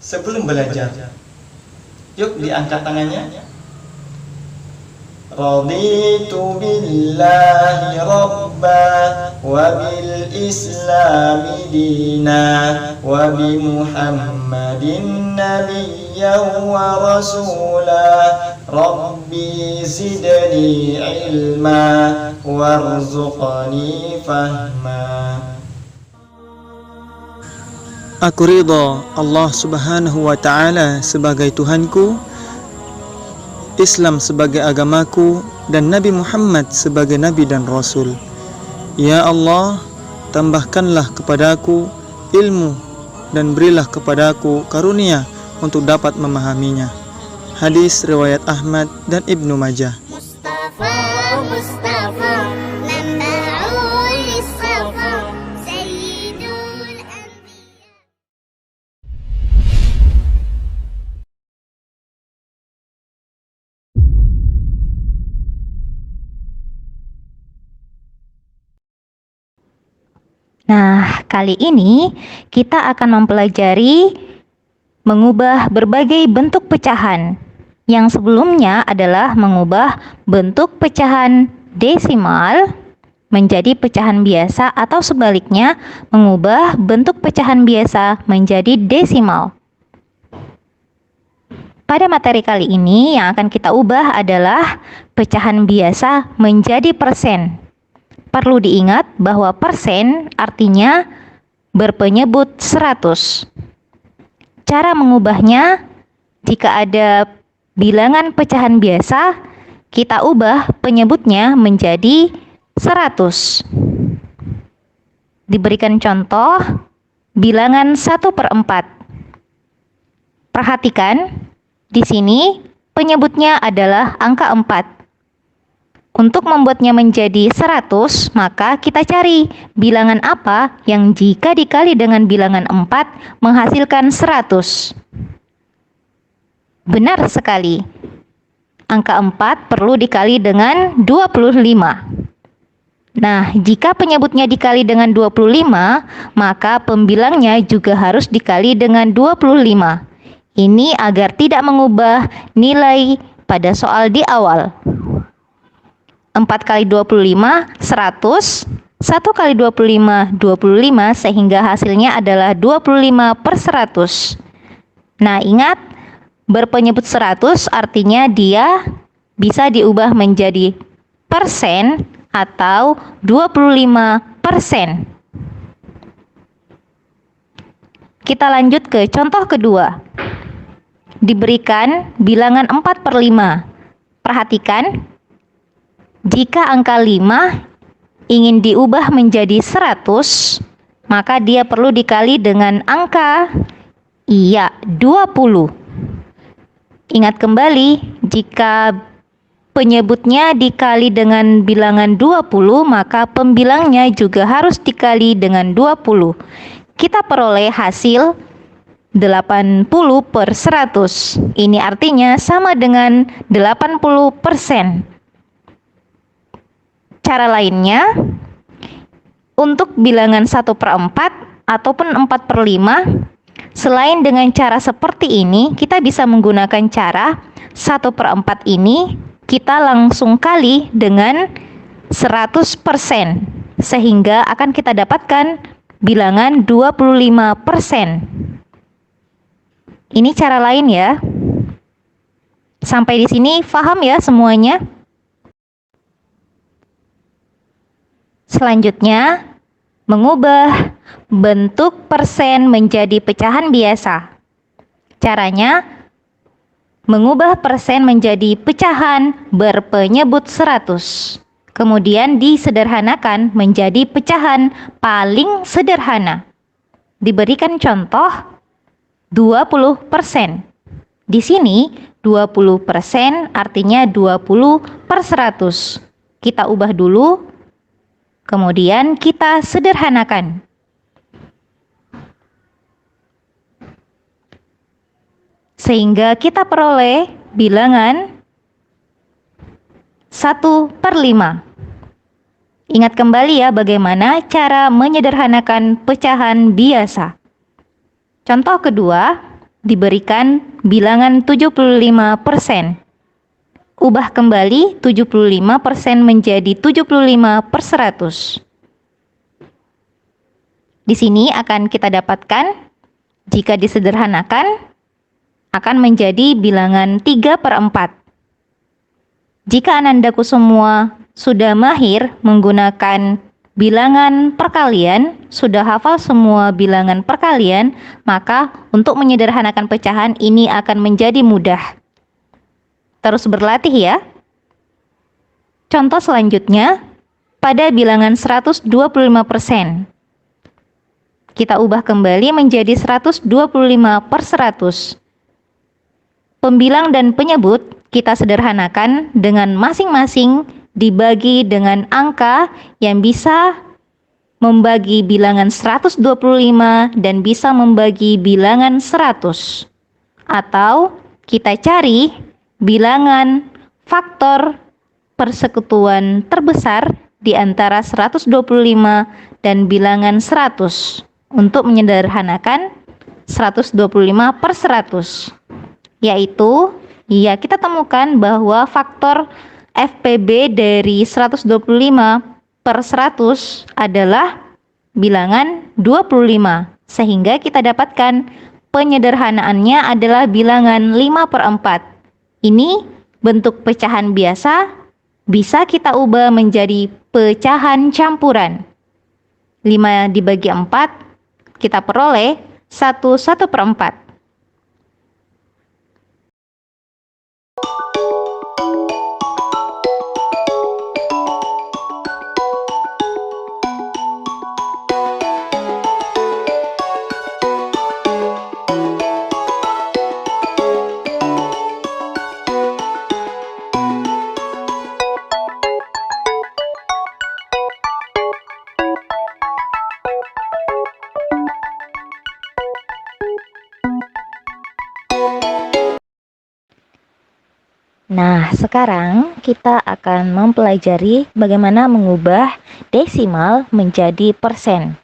sebelum belajar. Yuk diangkat tangannya. Raditu billahi rabba wa bil islami dina wa bi muhammadin nabiyyan wa rasula rabbi zidni ilma warzuqni fahma. Aku ridha Allah Subhanahu wa Ta'ala sebagai Tuhanku, Islam sebagai agamaku, dan Nabi Muhammad sebagai Nabi dan Rasul. Ya Allah, tambahkanlah kepadaku ilmu dan berilah kepadaku karunia untuk dapat memahaminya. Hadis riwayat Ahmad dan Ibnu Majah. Nah, kali ini kita akan mempelajari mengubah berbagai bentuk pecahan. Yang sebelumnya adalah mengubah bentuk pecahan desimal menjadi pecahan biasa atau sebaliknya mengubah bentuk pecahan biasa menjadi desimal. Pada materi kali ini yang akan kita ubah adalah pecahan biasa menjadi persen. Perlu diingat bahwa persen artinya berpenyebut 100. Cara mengubahnya, jika ada bilangan pecahan biasa, kita ubah penyebutnya menjadi 100. Diberikan contoh, bilangan 1/4. Perhatikan, di sini penyebutnya adalah angka 4. Untuk membuatnya menjadi 100, maka kita cari bilangan apa yang jika dikali dengan bilangan 4 menghasilkan 100. Benar sekali. Angka 4 perlu dikali dengan 25. Nah, jika penyebutnya dikali dengan 25, maka pembilangnya juga harus dikali dengan 25. Ini agar tidak mengubah nilai pada soal di awal. 4 kali 25, 100. 1 kali 25, 25, sehingga hasilnya adalah 25/100. Nah, ingat, berpenyebut 100 artinya dia bisa diubah menjadi persen atau 25%. Kita lanjut ke contoh kedua. Diberikan bilangan 4/5. Perhatikan, jika angka 5 ingin diubah menjadi 100, maka dia perlu dikali dengan angka 20. Ingat kembali, jika penyebutnya dikali dengan bilangan 20, maka pembilangnya juga harus dikali dengan 20. Kita peroleh hasil 80/100. Ini artinya sama dengan 80%. Cara lainnya, untuk bilangan 1/4 ataupun 4/5, selain dengan cara seperti ini, kita bisa menggunakan cara 1/4 ini kita langsung kali dengan 100%, sehingga akan kita dapatkan bilangan 25%. Ini cara lain ya. Sampai di sini paham ya semuanya? Selanjutnya, mengubah bentuk persen menjadi pecahan biasa. Caranya, mengubah persen menjadi pecahan berpenyebut 100. Kemudian disederhanakan menjadi pecahan paling sederhana. Diberikan contoh 20%. Di sini 20% artinya 20/100. Kita ubah dulu. Kemudian kita sederhanakan. Sehingga kita peroleh bilangan 1/5. Ingat kembali ya bagaimana cara menyederhanakan pecahan biasa. Contoh kedua, diberikan bilangan 75%. Ubah kembali 75% menjadi 75/100. Di sini akan kita dapatkan, jika disederhanakan, akan menjadi bilangan 3/4. Jika anandaku semua sudah mahir menggunakan bilangan perkalian, sudah hafal semua bilangan perkalian, maka untuk menyederhanakan pecahan ini akan menjadi mudah. Terus berlatih ya. Contoh selanjutnya, pada bilangan 125%. Kita ubah kembali menjadi 125/100. Pembilang dan penyebut kita sederhanakan dengan masing-masing dibagi dengan angka yang bisa membagi bilangan 125 dan bisa membagi bilangan 100. Atau kita cari bilangan faktor persekutuan terbesar di antara 125 dan bilangan 100 untuk menyederhanakan 125/100, yaitu kita temukan bahwa faktor FPB dari 125/100 adalah bilangan 25, sehingga kita dapatkan penyederhanaannya adalah bilangan 5/4. Ini bentuk pecahan biasa, bisa kita ubah menjadi pecahan campuran. 5 dibagi 4, kita peroleh 1/4. Nah, sekarang kita akan mempelajari bagaimana mengubah desimal menjadi persen.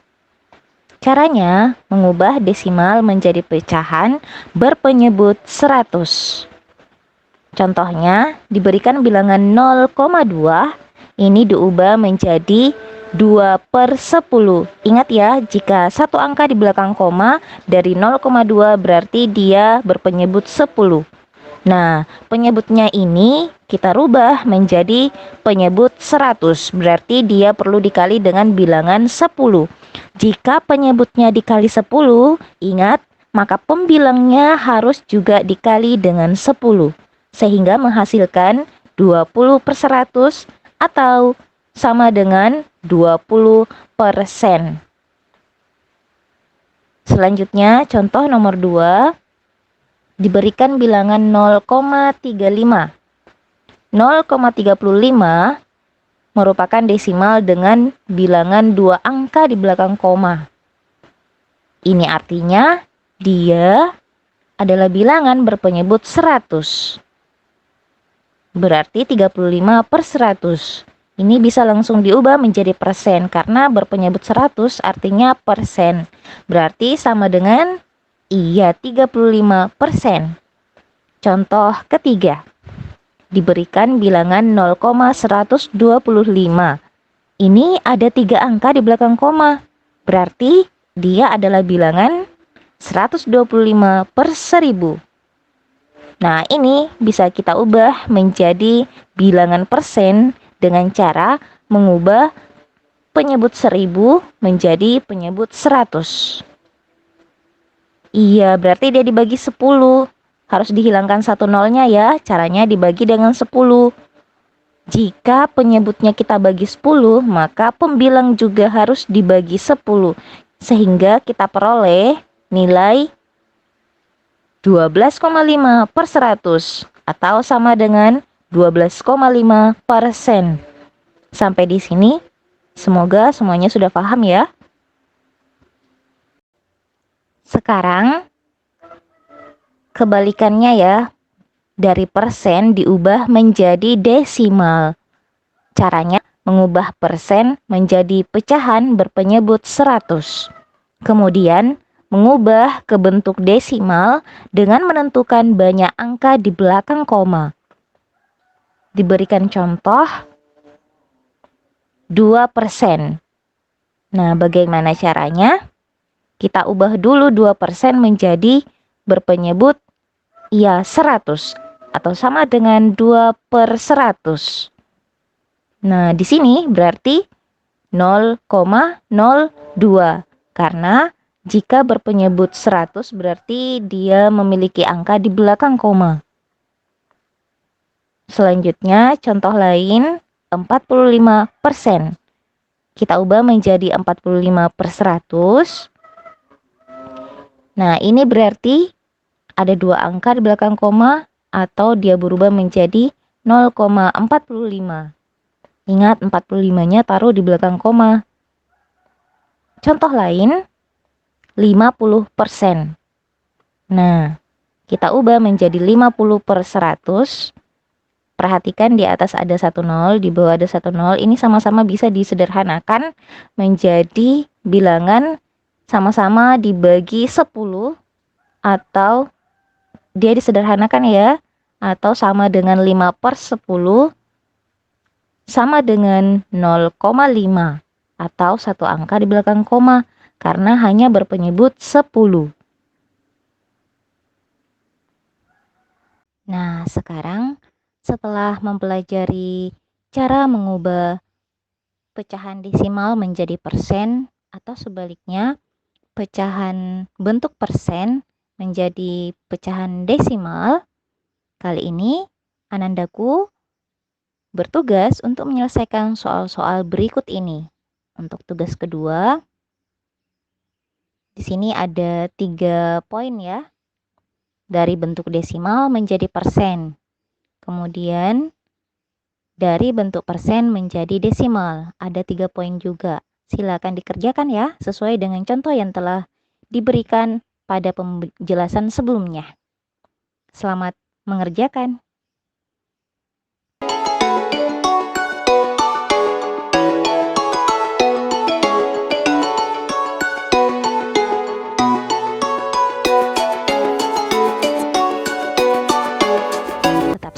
Caranya, mengubah desimal menjadi pecahan berpenyebut 100. Contohnya, diberikan bilangan 0,2, ini diubah menjadi 2/10. Ingat ya, jika satu angka di belakang koma dari 0,2 berarti dia berpenyebut 10. Nah, penyebutnya ini kita rubah menjadi penyebut 100, berarti dia perlu dikali dengan bilangan 10. Jika penyebutnya dikali 10, ingat, maka pembilangnya harus juga dikali dengan 10, sehingga menghasilkan 20/100 atau sama dengan 20%. Selanjutnya, contoh nomor 2. Diberikan bilangan 0,35. 0,35 merupakan desimal dengan bilangan 2 angka di belakang koma. Ini artinya dia adalah bilangan berpenyebut 100. Berarti 35/100. Ini bisa langsung diubah menjadi persen karena berpenyebut 100 artinya persen. Berarti sama dengan 35%. Contoh ketiga, diberikan bilangan 0,125. Ini ada 3 angka di belakang koma, berarti dia adalah bilangan 125/1000. Nah, ini bisa kita ubah menjadi bilangan persen dengan cara mengubah penyebut 1000 menjadi penyebut 100. Iya, berarti dia dibagi 10. Harus dihilangkan 1 nolnya ya. Caranya dibagi dengan 10. Jika penyebutnya kita bagi 10, maka pembilang juga harus dibagi 10. Sehingga kita peroleh nilai 12,5/100 atau sama dengan 12,5%. Sampai di sini, semoga semuanya sudah paham ya. Sekarang kebalikannya ya, dari persen diubah menjadi desimal. Caranya mengubah persen menjadi pecahan berpenyebut 100. Kemudian mengubah ke bentuk desimal dengan menentukan banyak angka di belakang koma. Diberikan contoh 2%. Nah, bagaimana caranya? Kita ubah dulu 2% menjadi berpenyebut ya 100 atau sama dengan 2/100. Nah, di sini berarti 0,02 karena jika berpenyebut 100 berarti dia memiliki angka di belakang koma. Selanjutnya, contoh lain 45%. Kita ubah menjadi 45/100. Nah, ini berarti ada dua angka di belakang koma atau dia berubah menjadi 0,45. Ingat, 45-nya taruh di belakang koma. Contoh lain, 50%. Nah, kita ubah menjadi 50/100. Perhatikan di atas ada 1 nol, di bawah ada 1 nol. Ini sama-sama bisa disederhanakan menjadi bilangan sama-sama dibagi 10 atau dia disederhanakan ya, atau sama dengan 5/10 sama dengan 0,5 atau satu angka di belakang koma karena hanya berpenyebut 10. Nah, sekarang setelah mempelajari cara mengubah pecahan desimal menjadi persen atau sebaliknya pecahan bentuk persen menjadi pecahan desimal, kali ini Anandaku bertugas untuk menyelesaikan soal-soal berikut ini. Untuk tugas kedua, di sini ada 3 poin ya. Dari bentuk desimal menjadi persen. Kemudian dari bentuk persen menjadi desimal, ada 3 poin juga. Silakan dikerjakan ya, sesuai dengan contoh yang telah diberikan pada penjelasan sebelumnya. Selamat mengerjakan.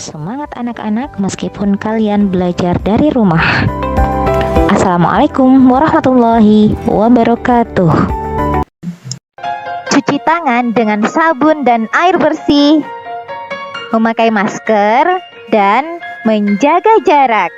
Semangat anak-anak meskipun kalian belajar dari rumah. Assalamualaikum warahmatullahi wabarakatuh. Cuci tangan dengan sabun dan air bersih, memakai masker, dan menjaga jarak.